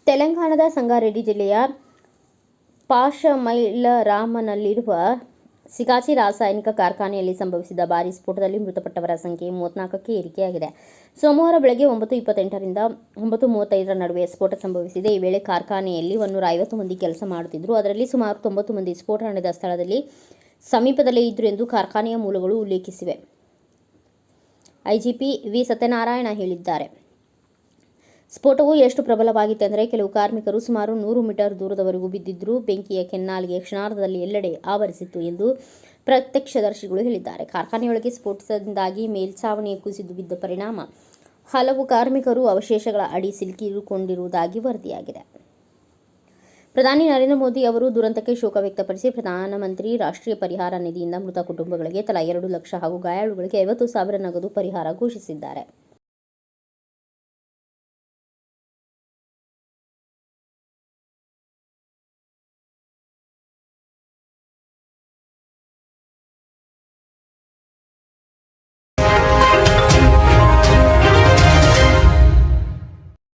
ತೆಲಂಗಾಣದ ಸಂಗಾರೆಡ್ಡಿ ಜಿಲ್ಲೆಯ ಪಾಶಮೈಲರಾಮನಲ್ಲಿರುವ ಸಿಗಾಚಿ ರಾಸಾಯನಿಕ ಕಾರ್ಖಾನೆಯಲ್ಲಿ ಸಂಭವಿಸಿದ ಭಾರೀ ಸ್ಫೋಟದಲ್ಲಿ ಮೃತಪಟ್ಟವರ ಸಂಖ್ಯೆ 34ಕ್ಕೆ ಏರಿಕೆಯಾಗಿದೆ. ಸೋಮವಾರ ಬೆಳಗ್ಗೆ 9:28ರಿಂದ 9:35ರ ನಡುವೆ ಸ್ಫೋಟ ಸಂಭವಿಸಿದೆ. ಈ ವೇಳೆ ಕಾರ್ಖಾನೆಯಲ್ಲಿ 150 ಮಂದಿ ಕೆಲಸ ಮಾಡುತ್ತಿದ್ದರು. ಅದರಲ್ಲಿ ಸುಮಾರು 90 ಮಂದಿ ಸ್ಫೋಟ ನಡೆದ ಸ್ಥಳದಲ್ಲಿ ಸಮೀಪದಲ್ಲೇ ಇದ್ದರು ಎಂದು ಕಾರ್ಖಾನೆಯ ಮೂಲಗಳು ಉಲ್ಲೇಖಿಸಿವೆ. IGP V. ಸತ್ಯನಾರಾಯಣ ಹೇಳಿದ್ದಾರೆ. ಸ್ಫೋಟವು ಎಷ್ಟು ಪ್ರಬಲವಾಗಿತ್ತೆಂದರೆ ಕೆಲವು ಕಾರ್ಮಿಕರು ಸುಮಾರು 100 ಮೀಟರ್ ದೂರದವರೆಗೂ ಬಿದ್ದಿದ್ದರು. ಬೆಂಕಿಯ ಕೆನ್ನಾಲಿಗೆ ಕ್ಷಣಾರ್ಧದಲ್ಲಿ ಎಲ್ಲೆಡೆ ಆವರಿಸಿತ್ತು ಎಂದು ಪ್ರತ್ಯಕ್ಷದರ್ಶಿಗಳು ಹೇಳಿದ್ದಾರೆ. ಕಾರ್ಖಾನೆಯೊಳಗೆ ಸ್ಫೋಟದಿಂದಾಗಿ ಮೇಲ್ಛಾವಣಿ ಕುಸಿದು ಬಿದ್ದ ಪರಿಣಾಮ ಹಲವು ಕಾರ್ಮಿಕರು ಅವಶೇಷಗಳ ಅಡಿ ಸಿಲುಕಿಕೊಂಡಿರುವುದಾಗಿ ವರದಿಯಾಗಿದೆ. ಪ್ರಧಾನಿ ನರೇಂದ್ರ ಮೋದಿ ಅವರು ದುರಂತಕ್ಕೆ ಶೋಕ ವ್ಯಕ್ತಪಡಿಸಿ ಪ್ರಧಾನಮಂತ್ರಿ ರಾಷ್ಟ್ರೀಯ ಪರಿಹಾರ ನಿಧಿಯಿಂದ ಮೃತ ಕುಟುಂಬಗಳಿಗೆ ತಲಾ 2 ಲಕ್ಷ ಹಾಗೂ ಗಾಯಾಳುಗಳಿಗೆ 50,000 ನಗದು ಪರಿಹಾರ ಘೋಷಿಸಿದ್ದಾರೆ.